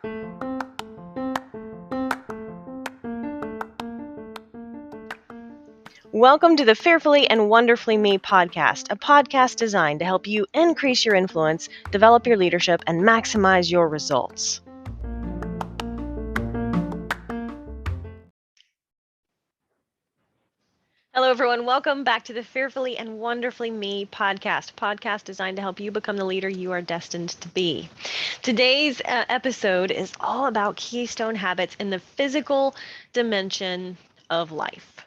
Welcome to the Fearfully and Wonderfully Me podcast, a podcast designed to help you increase your influence, develop your leadership, and maximize your results. Hello, everyone. Welcome back to the Fearfully and Wonderfully Me podcast designed to help you become the leader you are destined to be. Today's episode is all about keystone habits in the physical dimension of life.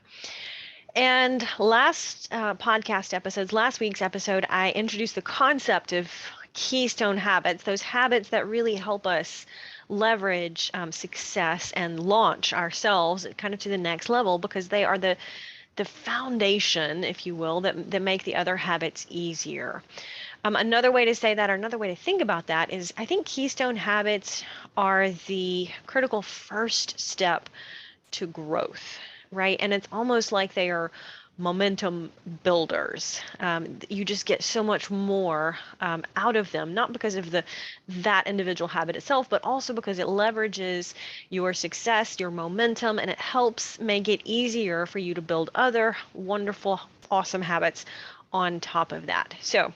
And last week's episode, I introduced the concept of keystone habits, those habits that really help us leverage success and launch ourselves kind of to the next level, because they are the foundation, if you will, that make the other habits easier. Another way to say that, or another way to think about that, is I think keystone habits are the critical first step to growth, right? And it's almost like they are momentum builders. You just get so much more out of them, not because of that individual habit itself, but also because it leverages your success, your momentum, and it helps make it easier for you to build other wonderful, awesome habits on top of that. So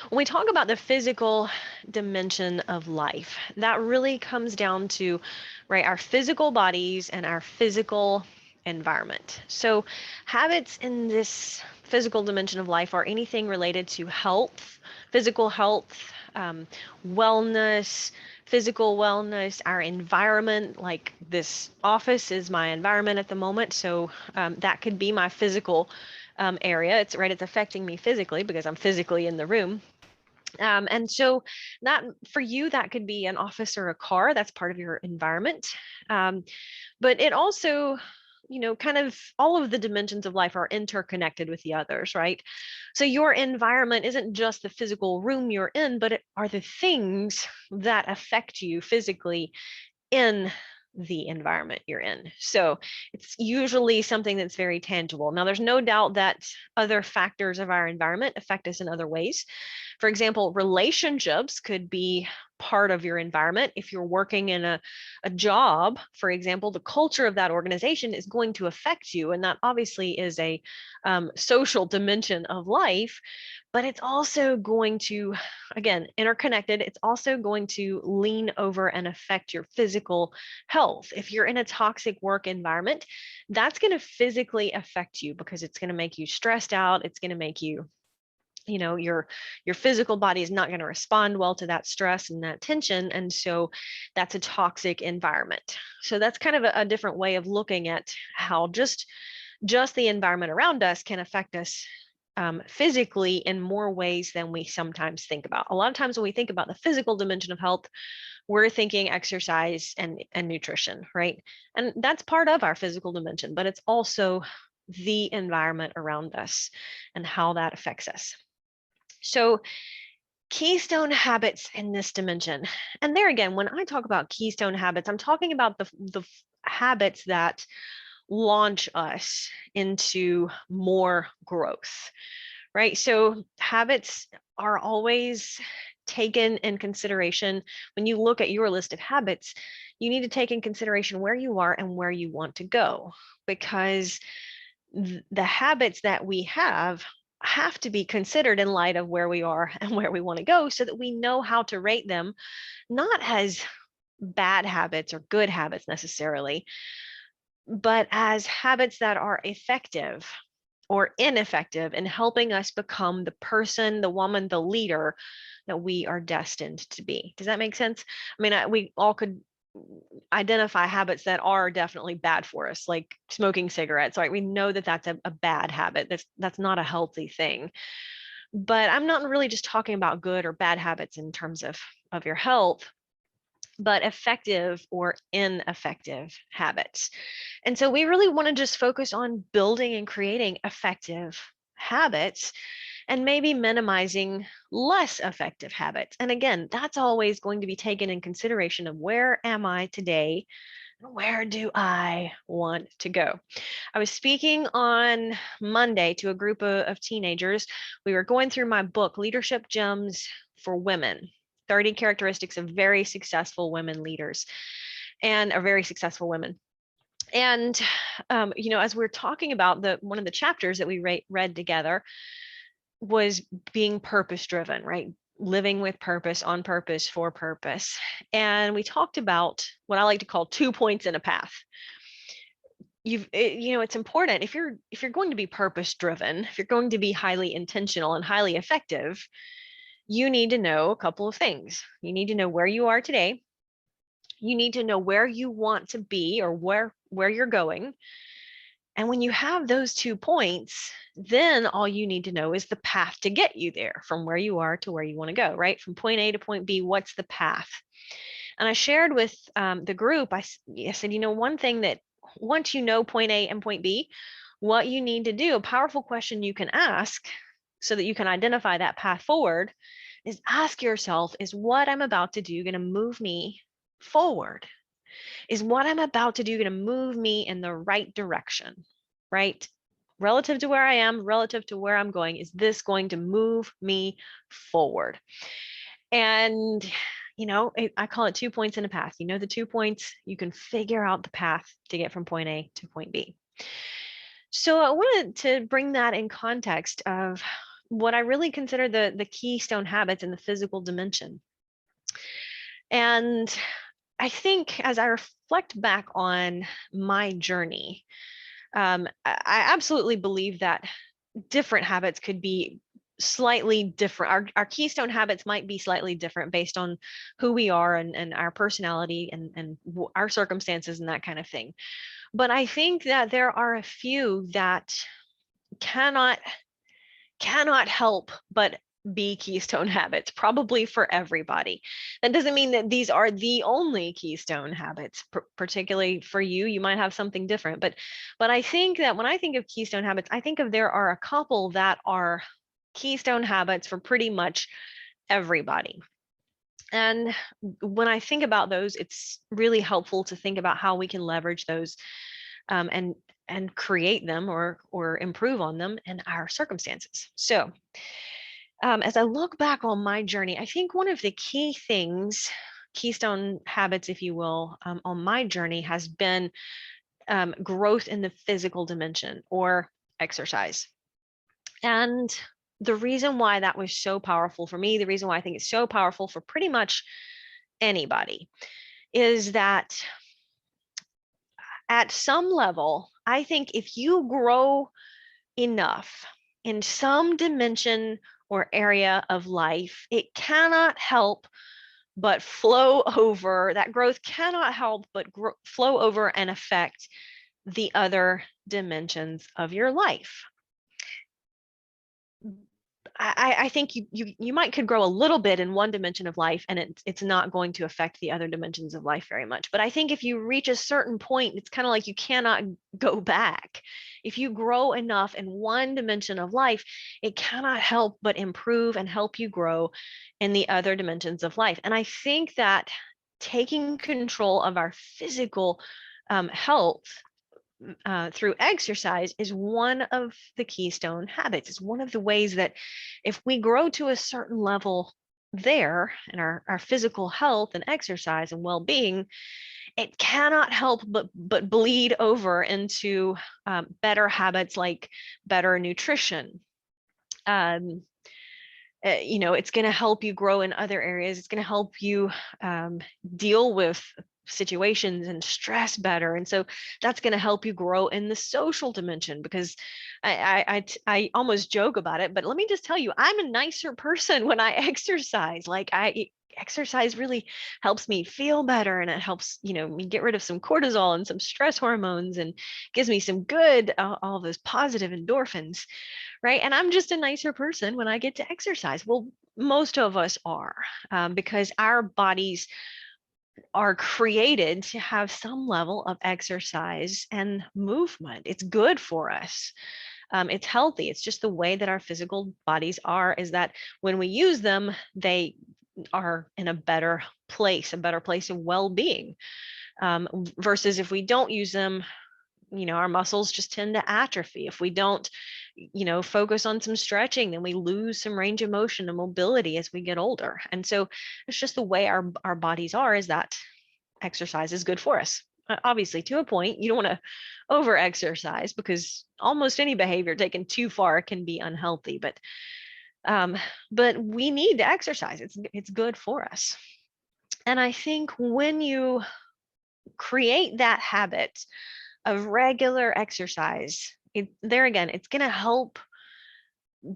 when we talk about the physical dimension of life, that really comes down to, right, our physical bodies and our physical environment. So habits in this physical dimension of life are anything related to health, physical health, wellness, physical wellness, our environment. Like this office is my environment at the moment, so that could be my physical area. It's affecting me physically because I'm physically in the room. And so that for you, that could be an office or a car. That's part of your environment. But it also, kind of all of the dimensions of life are interconnected with the others, right? So your environment isn't just the physical room you're in, but it are the things that affect you physically in the environment you're in. So it's usually something that's very tangible. Now, there's no doubt that other factors of our environment affect us in other ways. For example, relationships could be part of your environment. If you're working in a job, for example, the culture of that organization is going to affect you. And that obviously is a social dimension of life, but it's also going to, again, interconnected. It's also going to lean over and affect your physical health. If you're in a toxic work environment, that's going to physically affect you because it's going to make you stressed out. It's going to make you, your physical body is not going to respond well to that stress and that tension, and so that's a toxic environment. So that's kind of a different way of looking at how just the environment around us can affect us physically in more ways than we sometimes think about. A lot of times when we think about the physical dimension of health, we're thinking exercise and nutrition, right? And that's part of our physical dimension, but it's also the environment around us and how that affects us. So keystone habits in this dimension. And there again, when I talk about keystone habits, I'm talking about the habits that launch us into more growth, right? So habits are always taken in consideration. When you look at your list of habits, you need to take in consideration where you are and where you want to go, because the habits that we have to be considered in light of where we are and where we want to go, so that we know how to rate them, not as bad habits or good habits necessarily, but as habits that are effective or ineffective in helping us become the person, the woman, the leader that we are destined to be. Does that make sense? I mean, we all could identify habits that are definitely bad for us, like smoking cigarettes, right? We know that that's a bad habit. That's not a healthy thing. But I'm not really just talking about good or bad habits in terms of your health, but effective or ineffective habits. And so we really want to just focus on building and creating effective habits and maybe minimizing less effective habits. And again, that's always going to be taken in consideration of where am I today? Where do I want to go? I was speaking on Monday to a group of teenagers. We were going through my book, Leadership Gems for Women. 30 characteristics of very successful women leaders and are very successful women. And, as we're talking about one of the chapters that we read together was being purpose driven, right? Living with purpose, on purpose, for purpose. And we talked about what I like to call 2 points in a path. It's important if you're going to be purpose driven, if you're going to be highly intentional and highly effective, you need to know a couple of things. You need to know where you are today. You need to know where you want to be, or where you're going. And when you have those 2 points, then all you need to know is the path to get you there, from where you are to where you want to go, right? From point A to point B, what's the path? And I shared with the group, I said, one thing that once you know point A and point B, what you need to do, a powerful question you can ask so that you can identify that path forward, is ask yourself, is what I'm about to do going to move me forward? Is what I'm about to do going to move me in the right direction, right? Relative to where I am, relative to where I'm going, is this going to move me forward? And, I call it 2 points in a path. The 2 points, you can figure out the path to get from point A to point B. So I wanted to bring that in context of what I really consider the keystone habits in the physical dimension. And I think as I reflect back on my journey, I absolutely believe that different habits could be slightly different. Our keystone habits might be slightly different based on who we are and our personality and our circumstances and that kind of thing. But I think that there are a few that cannot help but be keystone habits, probably for everybody. That doesn't mean that these are the only keystone habits. Particularly for you, you might have something different, but I think that when I think of keystone habits, I think of there are a couple that are keystone habits for pretty much everybody. And when I think about those, it's really helpful to think about how we can leverage those and create them or improve on them in our circumstances. So as I look back on my journey, I think one of the key things, keystone habits, if you will, on my journey has been growth in the physical dimension, or exercise. And the reason why that was so powerful for me, the reason why I think it's so powerful for pretty much anybody, is that at some level, I think if you grow enough in some dimension or area of life, it cannot help but flow over. That growth cannot help but flow over and affect the other dimensions of your life. I think you might could grow a little bit in one dimension of life, and it's not going to affect the other dimensions of life very much. But I think if you reach a certain point, it's kind of like you cannot go back. If you grow enough in one dimension of life, it cannot help but improve and help you grow in the other dimensions of life. And I think that taking control of our physical health through exercise is one of the keystone habits. It's one of the ways that if we grow to a certain level there in our physical health and exercise and well-being, it cannot help but bleed over into better habits like better nutrition. It's going to help you grow in other areas. It's going to help you deal with situations and stress better. And so that's going to help you grow in the social dimension, because I almost joke about it, but let me just tell you, I'm a nicer person when I exercise. Like exercise really helps me feel better, and it helps, me get rid of some cortisol and some stress hormones, and gives me some good, all those positive endorphins, right? And I'm just a nicer person when I get to exercise. Well, most of us are, because our bodies are created to have some level of exercise and movement. It's good for us. It's healthy. It's just the way that our physical bodies are, is that when we use them, they are in a better place of well-being, versus if we don't use them, our muscles just tend to atrophy. If we don't, focus on some stretching, then we lose some range of motion and mobility as we get older. And so it's just the way our bodies are, is that exercise is good for us. Obviously, to a point, you don't want to over exercise, because almost any behavior taken too far can be unhealthy. But we need to exercise. It's good for us. And I think when you create that habit of regular exercise, there again, it's going to help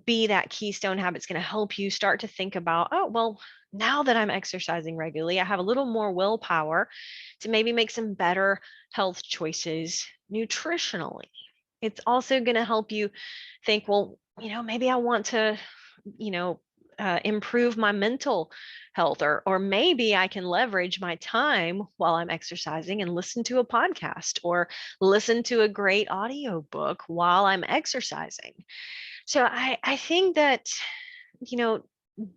be that keystone habit. It's going to help you start to think about, oh, well, now that I'm exercising regularly, I have a little more willpower to maybe make some better health choices nutritionally. It's also going to help you think, well, maybe I want to, you know, improve my mental health, or maybe I can leverage my time while I'm exercising and listen to a podcast or listen to a great audio book while I'm exercising. So I think that, you know,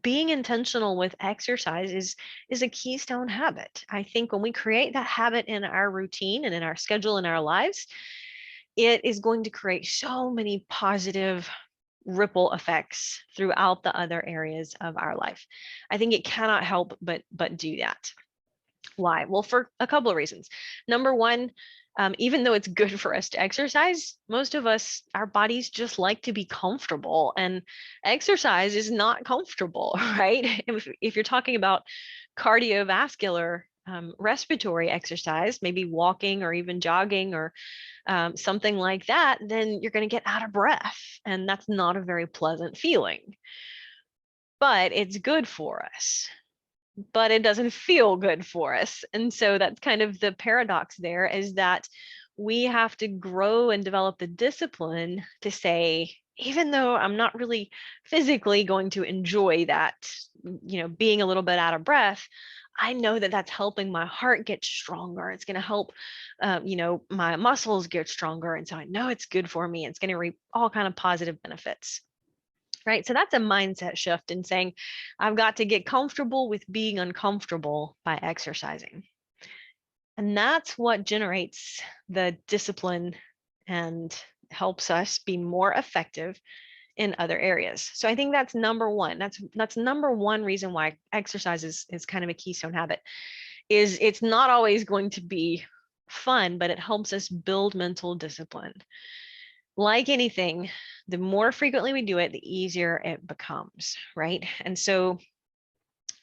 being intentional with exercise is a keystone habit. I think when we create that habit in our routine and in our schedule in our lives, it is going to create so many positive ripple effects throughout the other areas of our life. I think it cannot help but do that. Why? Well, for a couple of reasons. Number one, even though it's good for us to exercise, most of us, our bodies just like to be comfortable, and exercise is not comfortable, right? If you're talking about cardiovascular, respiratory exercise, maybe walking or even jogging or something like that, then you're going to get out of breath. And that's not a very pleasant feeling. But it's good for us, but it doesn't feel good for us. And so that's kind of the paradox there, is that we have to grow and develop the discipline to say, even though I'm not really physically going to enjoy that, being a little bit out of breath, I know that that's helping my heart get stronger. It's going to help, my muscles get stronger. And so I know it's good for me. It's going to reap all kind of positive benefits. Right. So that's a mindset shift in saying, I've got to get comfortable with being uncomfortable by exercising. And that's what generates the discipline and helps us be more effective in other areas. So I think that's number one. That's number one reason why exercise is kind of a keystone habit, is it's not always going to be fun, but it helps us build mental discipline. Like anything, the more frequently we do it, the easier it becomes, right? And so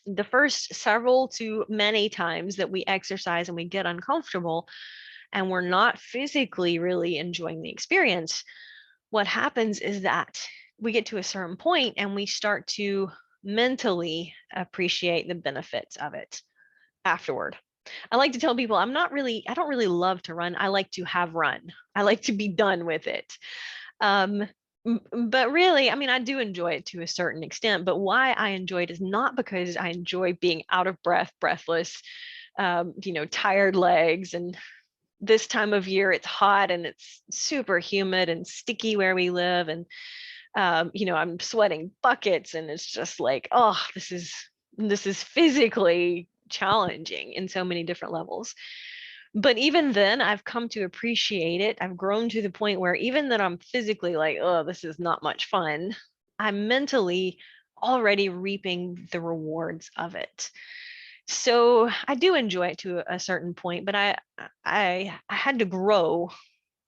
the first several to many times that we exercise and we get uncomfortable and we're not physically really enjoying the experience, what happens is that we get to a certain point and we start to mentally appreciate the benefits of it afterward. I like to tell people I don't really love to run. I like to have run. I like to be done with it. But really, I mean, I do enjoy it to a certain extent, but why I enjoy it is not because I enjoy being out of breath, breathless, tired legs. And this time of year, it's hot and it's super humid and sticky where we live. And, I'm sweating buckets, and it's just like, oh, this is physically challenging in so many different levels. But even then, I've come to appreciate it. I've grown to the point where even that I'm physically like, oh, this is not much fun, I'm mentally already reaping the rewards of it. So I do enjoy it to a certain point, but I had to grow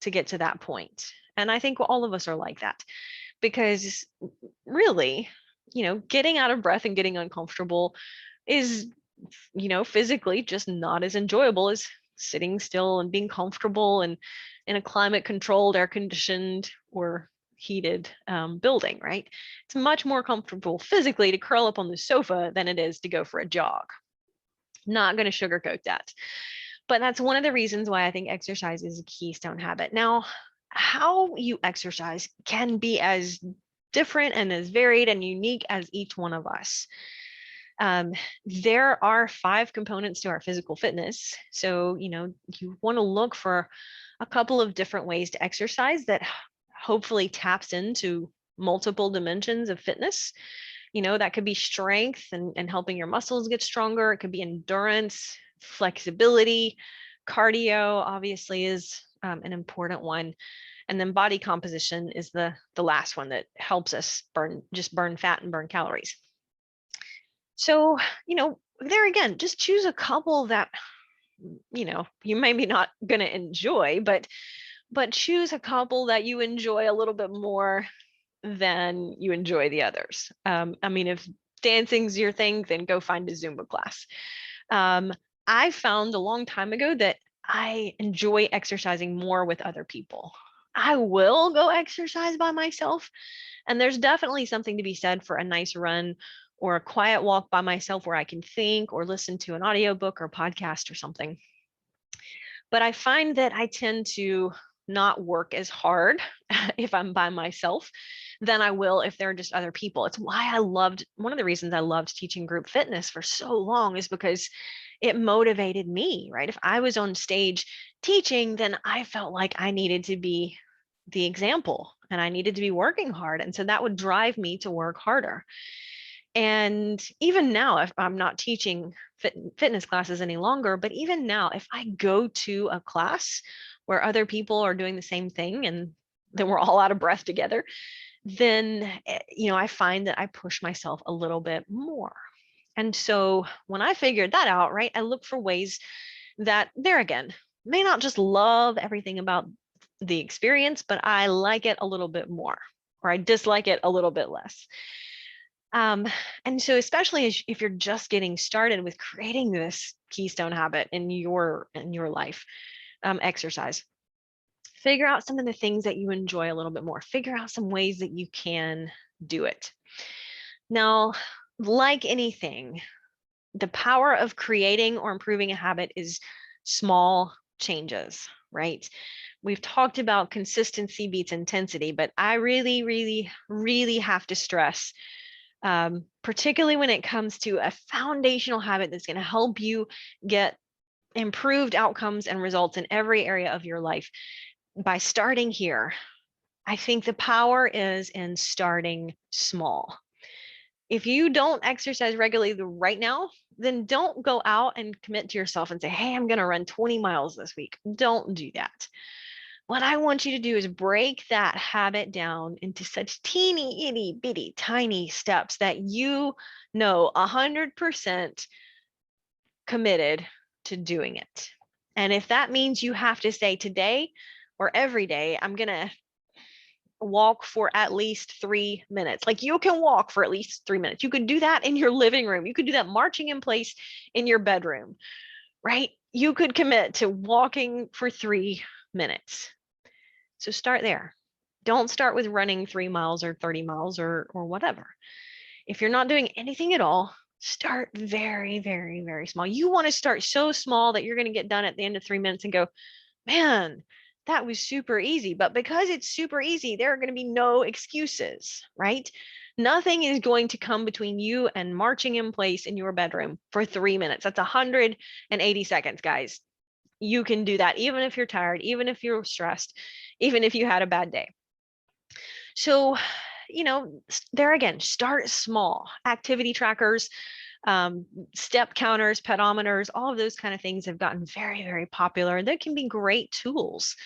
to get to that point. And I think all of us are like that, because really, getting out of breath and getting uncomfortable is, physically just not as enjoyable as sitting still and being comfortable and in a climate controlled, air conditioned, or heated building, right? It's much more comfortable physically to curl up on the sofa than it is to go for a jog. Not going to sugarcoat that. But that's one of the reasons why I think exercise is a keystone habit. Now, how you exercise can be as different and as varied and unique as each one of us. There are 5 components to our physical fitness. So, you want to look for a couple of different ways to exercise that hopefully taps into multiple dimensions of fitness. That could be strength and helping your muscles get stronger. It could be endurance, flexibility. Cardio obviously is an important one. And then body composition is the last one that helps us burn fat and burn calories. So, there again, just choose a couple that, you maybe not going to enjoy, but choose a couple that you enjoy a little bit more than you enjoy the others. I mean, if dancing's your thing, then go find a Zumba class. I found a long time ago that I enjoy exercising more with other people. I will go exercise by myself, and there's definitely something to be said for a nice run or a quiet walk by myself where I can think or listen to an audiobook or podcast or something. But I find that I tend to not work as hard if I'm by myself than I will if there are just other people. It's why one of the reasons I loved teaching group fitness for so long is because it motivated me, right? If I was on stage teaching, then I felt like I needed to be the example and I needed to be working hard. And so that would drive me to work harder. And even now, if I'm not teaching fitness classes any longer, but even now, if I go to a class where other people are doing the same thing and then we're all out of breath together, then, I find that I push myself a little bit more. And so when I figured that out, right, I look for ways that, there again, may not just love everything about the experience, but I like it a little bit more, or I dislike it a little bit less. And so especially if you're just getting started with creating this keystone habit in your life, exercise, figure out some of the things that you enjoy a little bit more, figure out some ways that you can do it. Now, like anything, the power of creating or improving a habit is small changes, right? We've talked about consistency beats intensity, but I really, really, really have to stress, particularly when it comes to a foundational habit that's going to help you get improved outcomes and results in every area of your life. By starting here, I think the power is in starting small. If you don't exercise regularly right now, then don't go out and commit to yourself and say, hey, I'm going to run 20 miles this week. Don't do that. What I want you to do is break that habit down into such teeny, itty bitty, tiny steps that 100% committed to doing it. And if that means you have to say today or every day, I'm going to walk for at least 3 minutes. Like, you can walk for at least 3 minutes. You could do that in your living room. You could do that marching in place in your bedroom, right? You could commit to walking for 3 minutes. So start there. Don't start with running 3 miles or 30 miles or whatever. If you're not doing anything at all, start very, very, very small. You want to start so small that you're going to get done at the end of 3 minutes and go, man, that was super easy. But because it's super easy, there are going to be no excuses, right? Nothing is going to come between you and marching in place in your bedroom for 3 minutes. That's 180 seconds, guys. You can do that even if you're tired, even if you're stressed, even if you had a bad day. So, there again, start small. Activity trackers, step counters, pedometers, all of those kind of things have gotten very, very popular. They can be great tools,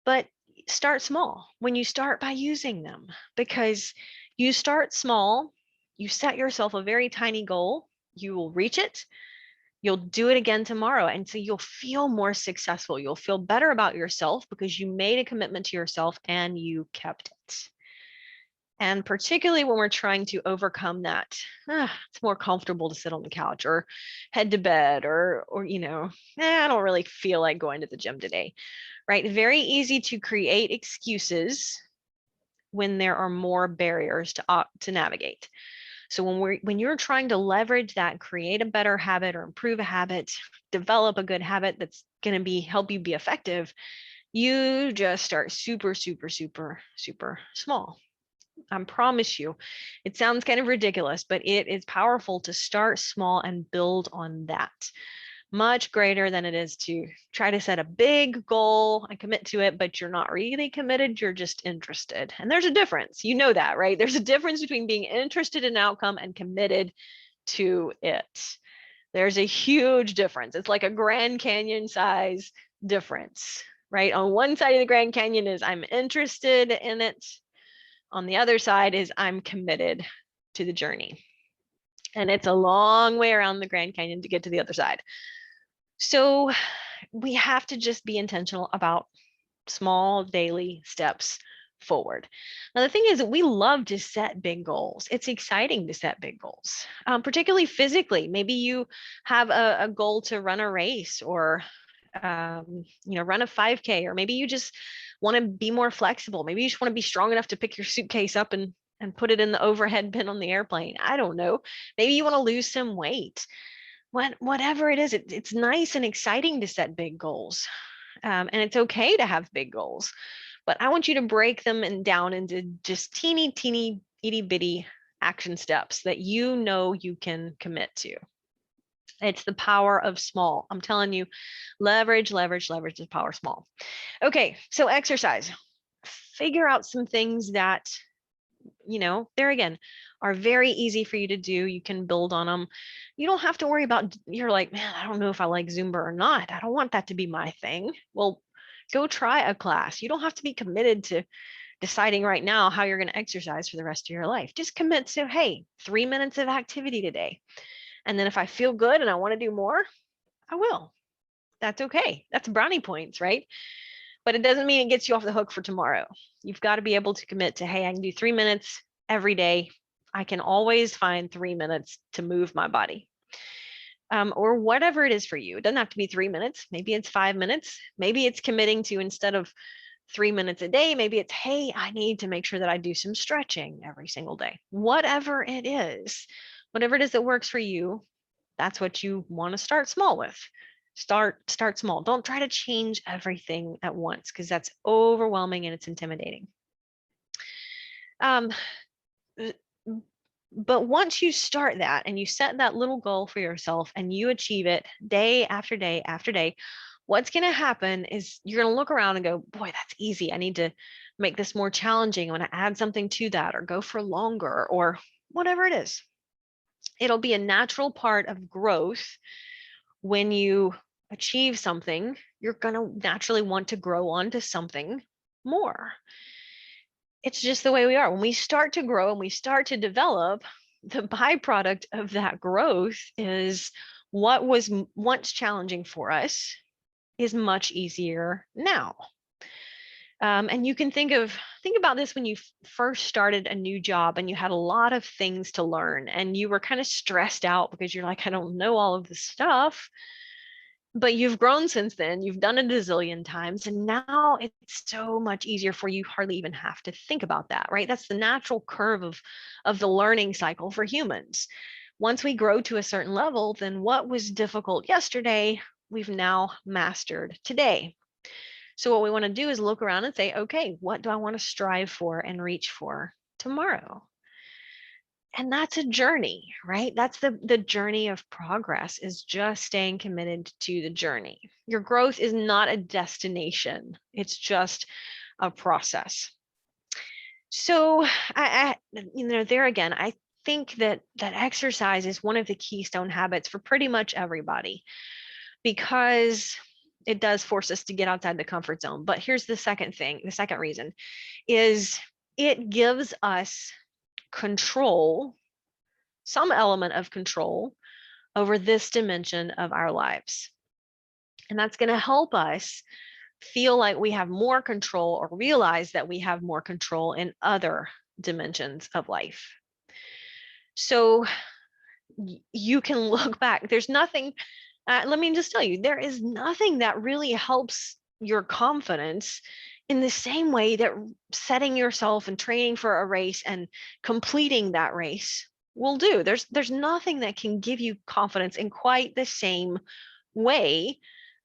but start small when you start by using them, because you start small, you set yourself a very tiny goal, you will reach it. You'll do it again tomorrow. And so you'll feel more successful. You'll feel better about yourself because you made a commitment to yourself and you kept it. And particularly when we're trying to overcome that, it's more comfortable to sit on the couch or head to bed or I don't really feel like going to the gym today, right? Very easy to create excuses when there are more barriers to navigate. So when you're trying to leverage that, create a better habit or improve a habit, develop a good habit that's going to help you be effective, you just start super, super, super, super small. I promise you, it sounds kind of ridiculous, but it is powerful to start small and build on that. Much greater than it is to try to set a big goal and commit to it, but you're not really committed, you're just interested. And there's a difference. You know that, right? There's a difference between being interested in an outcome and committed to it. There's a huge difference. It's like a Grand Canyon size difference. right? On one side of the Grand Canyon is I'm interested in it. On the other side is I'm committed to the journey. And it's a long way around the Grand Canyon to get to the other side. So we have to just be intentional about small daily steps forward. Now, the thing is that we love to set big goals. It's exciting to set big goals, particularly physically. Maybe you have a goal to run a race or run a 5K, or maybe you just want to be more flexible. Maybe you just want to be strong enough to pick your suitcase up and put it in the overhead bin on the airplane. I don't know. Maybe you want to lose some weight. Whatever it is, it's nice and exciting to set big goals. And it's okay to have big goals, but I want you to break them down into just teeny, itty bitty action steps that you know you can commit to. It's the power of small. I'm telling you, leverage the power of small. Okay, so exercise. Figure out some things that, there again, are very easy for you to do. You can build on them. You don't have to worry about, you're like, man, I don't know if I like Zumba or not. I don't want that to be my thing. Well, go try a class. You don't have to be committed to deciding right now how you're going to exercise for the rest of your life. Just commit to, hey, 3 minutes of activity today. And then if I feel good and I want to do more, I will. That's okay. That's brownie points, right? But it doesn't mean it gets you off the hook for tomorrow. You've got to be able to commit to, hey, I can do 3 minutes every day. I can always find 3 minutes to move my body. Or whatever it is for you. It doesn't have to be 3 minutes. Maybe it's 5 minutes. Maybe it's committing to, instead of 3 minutes a day, maybe it's, hey, I need to make sure that I do some stretching every single day. Whatever it is that works for you, that's what you want to start small with. Start small. Don't try to change everything at once, because that's overwhelming and it's intimidating. But once you start that and you set that little goal for yourself and you achieve it day after day after day, what's going to happen is you're going to look around and go, boy, that's easy. I need to make this more challenging. I want to add something to that, or go for longer, or whatever it is. It'll be a natural part of growth. When you achieve something, you're going to naturally want to grow onto something more. It's just the way we are. When we start to grow and we start to develop, the byproduct of that growth is what was once challenging for us is much easier now. And you can think about this when you first started a new job and you had a lot of things to learn and you were kind of stressed out because you're like, I don't know all of this stuff. But you've grown since then. You've done it a zillion times, and now it's so much easier for you. Hardly even have to think about that, right? That's the natural curve of the learning cycle for humans. Once we grow to a certain level, then what was difficult yesterday, we've now mastered today. So what we want to do is look around and say, okay, what do I want to strive for and reach for tomorrow? And that's a journey, right? That's the journey of progress, is just staying committed to the journey. Your growth is not a destination. It's just a process. So there again, I think that exercise is one of the keystone habits for pretty much everybody, because it does force us to get outside the comfort zone. But here's the second reason is it gives us control, some element of control over this dimension of our lives. And that's going to help us feel like we have more control, or realize that we have more control in other dimensions of life. So you can look back. There's nothing, let me just tell you, there is nothing that really helps your confidence in the same way that setting yourself and training for a race and completing that race will do. There's nothing that can give you confidence in quite the same way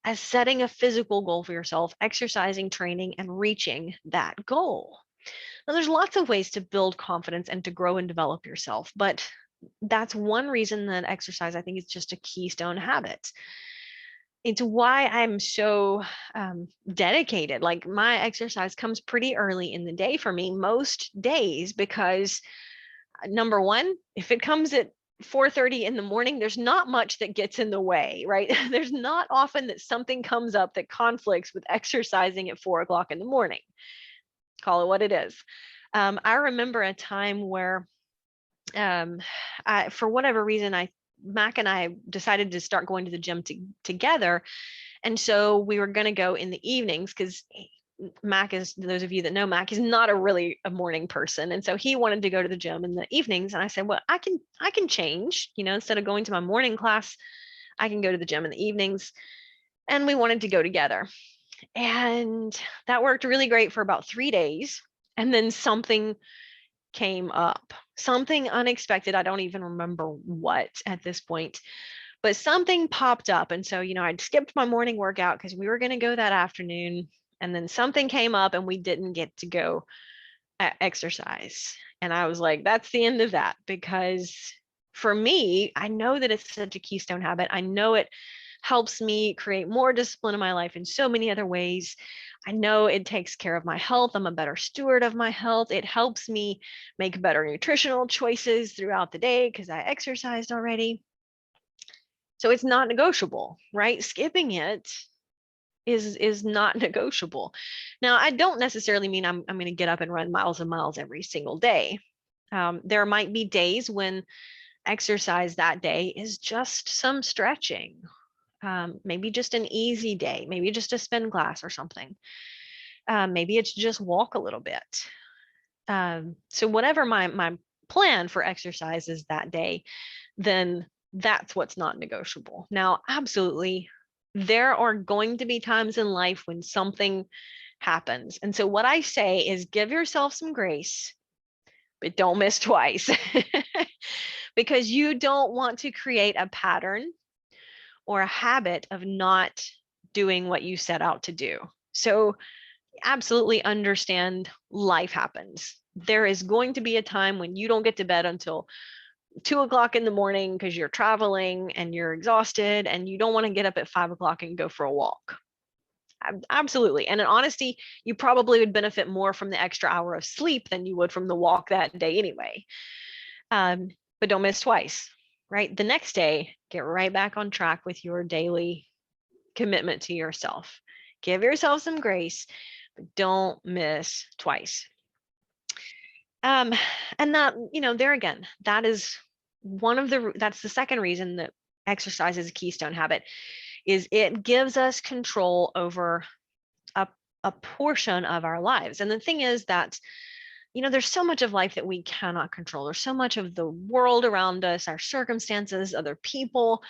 as setting a physical goal for yourself, exercising, training, and reaching that goal. Now, there's lots of ways to build confidence and to grow and develop yourself, but that's one reason that exercise, I think, is just a keystone habit. It's why I'm so dedicated. Like, my exercise comes pretty early in the day for me most days, because number one, if it comes at 4:30 in the morning, there's not much that gets in the way, right? There's not often that something comes up that conflicts with exercising at 4 o'clock in the morning. Call it what it is. I remember a time where, for whatever reason, Mac and I decided to start going to the gym together. And so we were going to go in the evenings because Mac is, those of you that know Mac, he's not a morning person. And so he wanted to go to the gym in the evenings. And I said, well, I can change, instead of going to my morning class, I can go to the gym in the evenings. And we wanted to go together. And that worked really great for about 3 days. And then something came up, something unexpected. I don't even remember what at this point, but something popped up. And so, I'd skipped my morning workout because we were going to go that afternoon. And then something came up and we didn't get to go exercise. And I was like, that's the end of that. Because for me, I know that it's such a keystone habit. I know it helps me create more discipline in my life in so many other ways. I know it takes care of my health. I'm a better steward of my health. It helps me make better nutritional choices throughout the day because I exercised already. So it's not negotiable, right? Skipping it is not negotiable. Now, I don't necessarily mean I'm going to get up and run miles and miles every single day. There might be days when exercise that day is just some stretching, maybe just an easy day, maybe just a spin class or something. Maybe it's just walk a little bit. So whatever my plan for exercise is that day, then that's what's not negotiable. Now, absolutely, there are going to be times in life when something happens. And so what I say is give yourself some grace, but don't miss twice. Because you don't want to create a pattern or a habit of not doing what you set out to do. So absolutely understand life happens. There is going to be a time when you don't get to bed until 2 o'clock in the morning because you're traveling and you're exhausted and you don't want to get up at 5 o'clock and go for a walk. Absolutely. And in honesty, you probably would benefit more from the extra hour of sleep than you would from the walk that day anyway. But don't miss twice, right? The next day, get right back on track with your daily commitment to yourself. Give yourself some grace, but don't miss twice. And that, there again, that's the second reason that exercise is a keystone habit, is it gives us control over a portion of our lives. And the thing is that, there's so much of life that we cannot control. There's so much of the world around us, our circumstances, other people.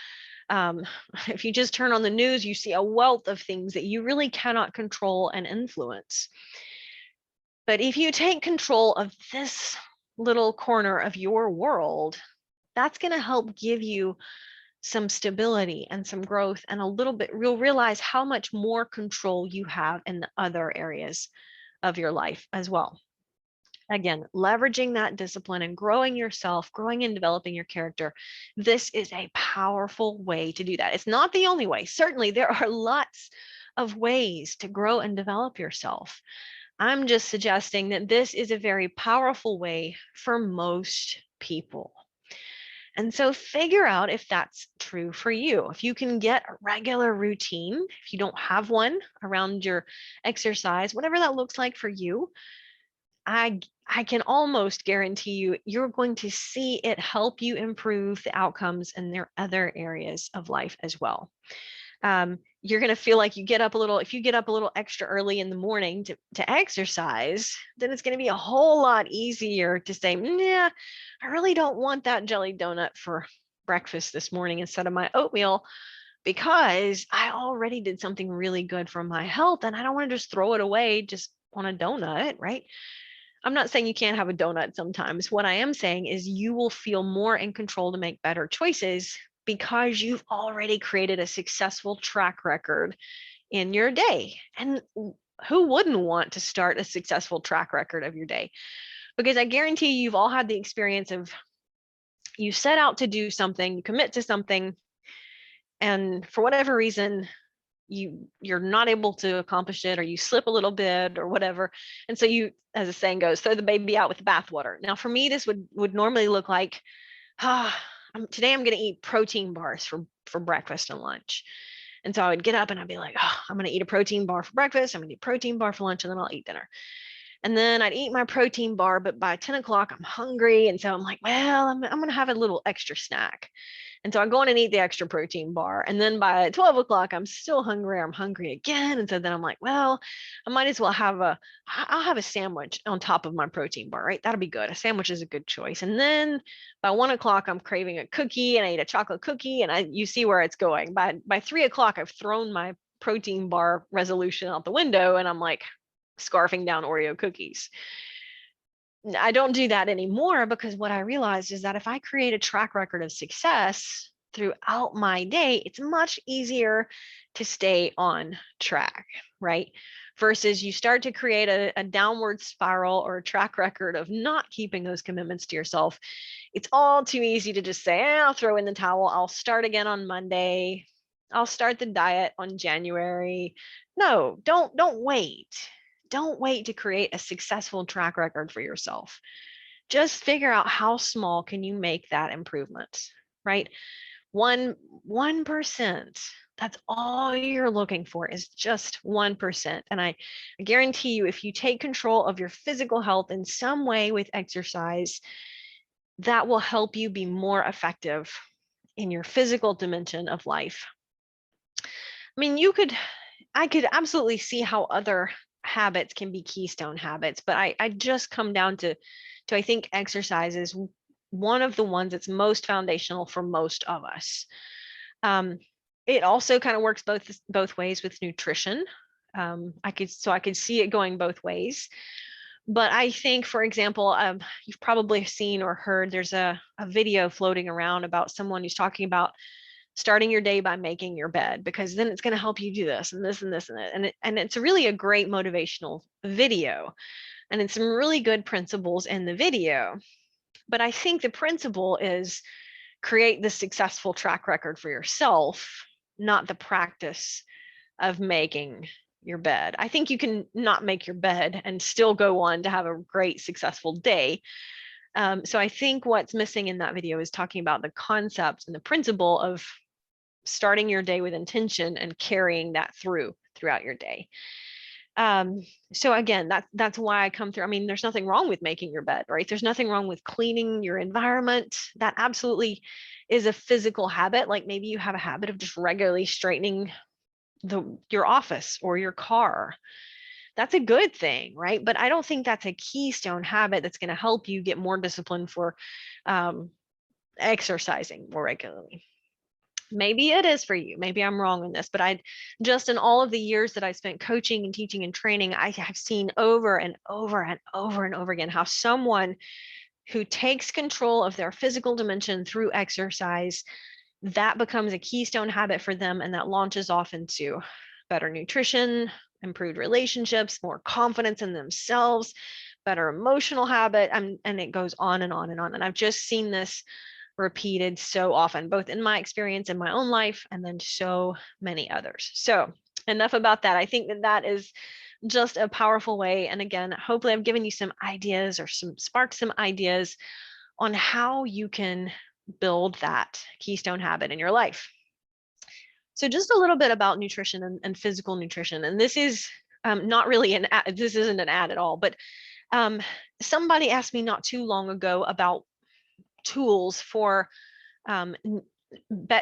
If you just turn on the news, you see a wealth of things that you really cannot control and influence. But if you take control of this little corner of your world, that's going to help give you some stability and some growth, and a little bit, you'll realize how much more control you have in the other areas of your life as well. Again, leveraging that discipline and growing yourself, growing and developing your character. This is a powerful way to do that. It's not the only way. Certainly, there are lots of ways to grow and develop yourself. I'm just suggesting that this is a very powerful way for most people. And so figure out if that's true for you. If you can get a regular routine, if you don't have one around your exercise, whatever that looks like for you, I can almost guarantee you're going to see it help you improve the outcomes in their other areas of life as well. You're going to feel like if you get up a little extra early in the morning to exercise, then it's going to be a whole lot easier to say, yeah, I really don't want that jelly donut for breakfast this morning instead of my oatmeal, because I already did something really good for my health and I don't want to just throw it away just on a donut, right? I'm not saying you can't have a donut sometimes. What I am saying is you will feel more in control to make better choices because you've already created a successful track record in your day. And who wouldn't want to start a successful track record of your day? Because I guarantee you've all had the experience of you set out to do something, you commit to something, and for whatever reason, you're not able to accomplish it, or you slip a little bit or whatever. And so you, as the saying goes, throw the baby out with the bathwater. Now, for me, this would normally look like, today I'm going to eat protein bars for breakfast and lunch. And so I would get up and I'd be like, oh, I'm going to eat a protein bar for breakfast. I'm going to eat a protein bar for lunch, and then I'll eat dinner. And then I'd eat my protein bar, but by 10 o'clock, I'm hungry. And so I'm like, well, I'm going to have a little extra snack. And so I go in and eat the extra protein bar. And then by 12 o'clock, I'm still hungry. I'm hungry again. And so then I'm like, well, I might as well I'll have a sandwich on top of my protein bar, right? That'll be good. A sandwich is a good choice. And then by 1 o'clock, I'm craving a cookie, and I eat a chocolate cookie, and you see where it's going. By 3 o'clock, I've thrown my protein bar resolution out the window, and I'm like scarfing down Oreo cookies. I don't do that anymore, because what I realized is that if I create a track record of success throughout my day, it's much easier to stay on track, right? Versus you start to create a downward spiral or a track record of not keeping those commitments to yourself. It's all too easy to just say, I'll throw in the towel. I'll start again on Monday. I'll start the diet on January. No, don't wait. Don't wait to create a successful track record for yourself. Just figure out how small can you make that improvement, right? 1%. That's all you're looking for, is just 1%. And I guarantee you, if you take control of your physical health in some way with exercise, that will help you be more effective in your physical dimension of life. I mean, I could absolutely see how other habits can be keystone habits, but I just come down to I think exercise is one of the ones that's most foundational for most of us. It also kind of works both ways with nutrition. I could see it going both ways. But I think, for example, you've probably seen or heard, there's a video floating around about someone who's talking about starting your day by making your bed, because then it's going to help you do this and this and this and that. And it's really a great motivational video. And it's some really good principles in the video. But I think the principle is create the successful track record for yourself, not the practice of making your bed. I think you can not make your bed and still go on to have a great, successful day. So I think what's missing in that video is talking about the concept and the principle of starting your day with intention and carrying that throughout your day. So again, that's why I come through. I mean, there's nothing wrong with making your bed, right? There's nothing wrong with cleaning your environment. That absolutely is a physical habit. Like maybe you have a habit of just regularly straightening your office or your car. That's a good thing, right? But I don't think that's a keystone habit that's going to help you get more discipline for exercising more regularly. Maybe it is for you. Maybe I'm wrong in this, but just in all of the years that I spent coaching and teaching and training, I have seen over and over and over and over again how someone who takes control of their physical dimension through exercise, that becomes a keystone habit for them, and that launches off into better nutrition, improved relationships, more confidence in themselves, better emotional habit, and it goes on and on and on. And I've just seen this repeated so often, both in my experience in my own life and then so many others. So enough about that. I think that is just a powerful way. And again, hopefully I've given you some ideas or sparked some ideas on how you can build that keystone habit in your life. So just a little bit about nutrition and physical nutrition. And this is not really this isn't an ad at all, but somebody asked me not too long ago about tools for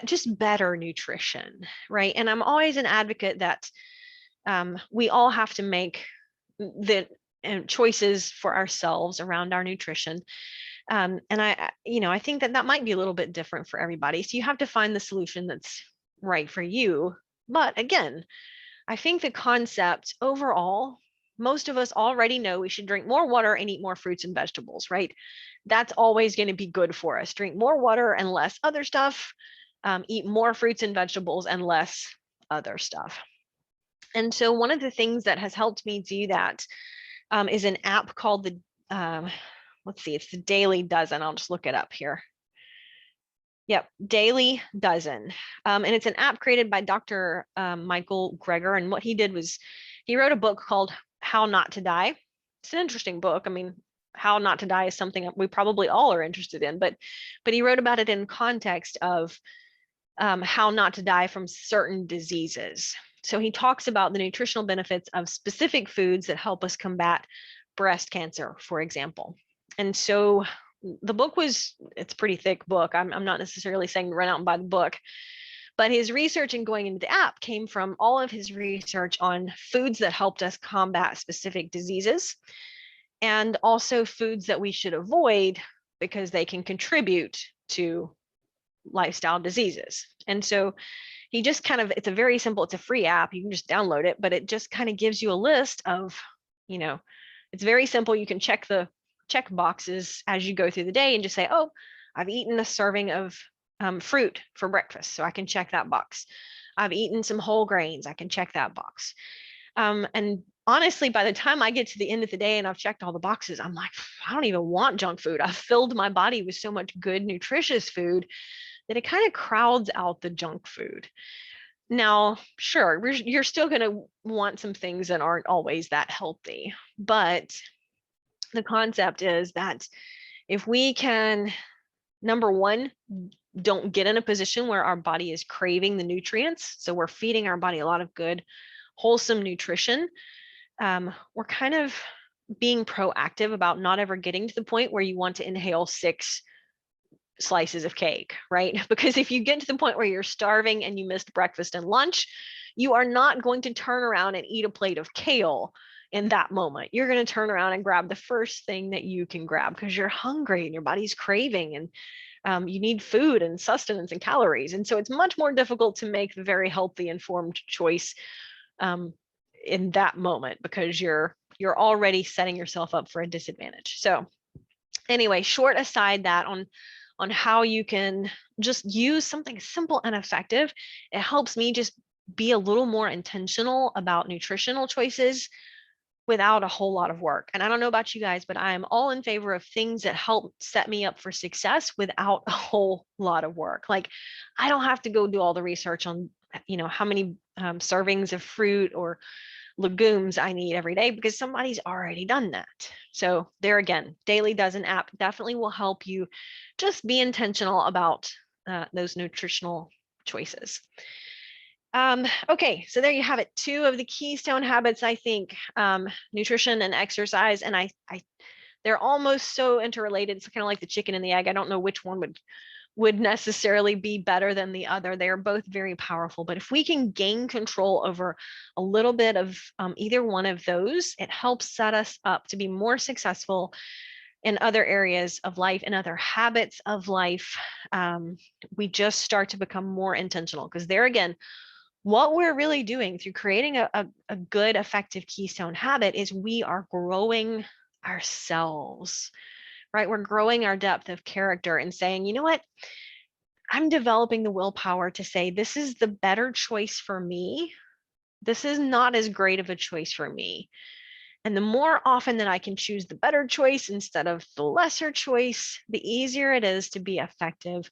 just better nutrition, right? And I'm always an advocate that we all have to make the choices for ourselves around our nutrition. And I think that might be a little bit different for everybody. So you have to find the solution that's right for you. But again, I think the concept overall, most of us already know we should drink more water and eat more fruits and vegetables, right? That's always going to be good for us. Drink more water and less other stuff. Eat more fruits and vegetables and less other stuff. And so one of the things that has helped me do that is an app called let's see, it's the Daily Dozen. I'll just look it up here. Yep, Daily Dozen. And it's an app created by Dr. Michael Greger. And what he did was he wrote a book called How Not to Die. It's an interesting book. I mean, how not to die is something we probably all are interested in, but he wrote about it in context of how not to die from certain diseases. So he talks about the nutritional benefits of specific foods that help us combat breast cancer, for example. And so the book it's a pretty thick book. I'm not necessarily saying run out and buy the book, but his research in going into the app came from all of his research on foods that helped us combat specific diseases, and also foods that we should avoid because they can contribute to lifestyle diseases. And so he just kind of, it's a very simple, it's a free app. You can just download it, but it just kind of gives you a list of, it's very simple. You can check boxes as you go through the day and just say, oh, I've eaten a serving of fruit for breakfast, so I can check that box. I've eaten some whole grains, I can check that box. And honestly, by the time I get to the end of the day and I've checked all the boxes, I'm like, I don't even want junk food. I've filled my body with so much good, nutritious food that it kind of crowds out the junk food. Now, sure, you're still going to want some things that aren't always that healthy, but the concept is that if we can, number one, don't get in a position where our body is craving the nutrients, so we're feeding our body a lot of good, wholesome nutrition, we're kind of being proactive about not ever getting to the point where you want to inhale 6 slices of cake, right? Because if you get to the point where you're starving and you missed breakfast and lunch, you are not going to turn around and eat a plate of kale in that moment. You're going to turn around and grab the first thing that you can grab because you're hungry and your body's craving, and you need food and sustenance and calories. And so it's much more difficult to make the very healthy, informed choice in that moment because you're already setting yourself up for a disadvantage. So anyway, short aside that on how you can just use something simple and effective, it helps me just be a little more intentional about nutritional choices without a whole lot of work. And I don't know about you guys, but I am all in favor of things that help set me up for success without a whole lot of work. Like, I don't have to go do all the research on, how many servings of fruit or legumes I need every day because somebody's already done that. So there again, Daily Dozen app definitely will help you just be intentional about those nutritional choices. Okay, so there you have it. 2 of the keystone habits, I think, nutrition and exercise. And I they're almost so interrelated. It's kind of like the chicken and the egg. I don't know which one would necessarily be better than the other. They are both very powerful, but if we can gain control over a little bit of either one of those, it helps set us up to be more successful in other areas of life and other habits of life. We just start to become more intentional because there again, what we're really doing through creating a good, effective keystone habit is we are growing ourselves, right? We're growing our depth of character and saying, you know what? I'm developing the willpower to say, this is the better choice for me. This is not as great of a choice for me. And the more often that I can choose the better choice instead of the lesser choice, the easier it is to be effective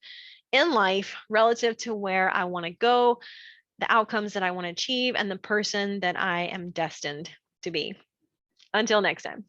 in life relative to where I want to go, the outcomes that I want to achieve, and the person that I am destined to be. Until next time.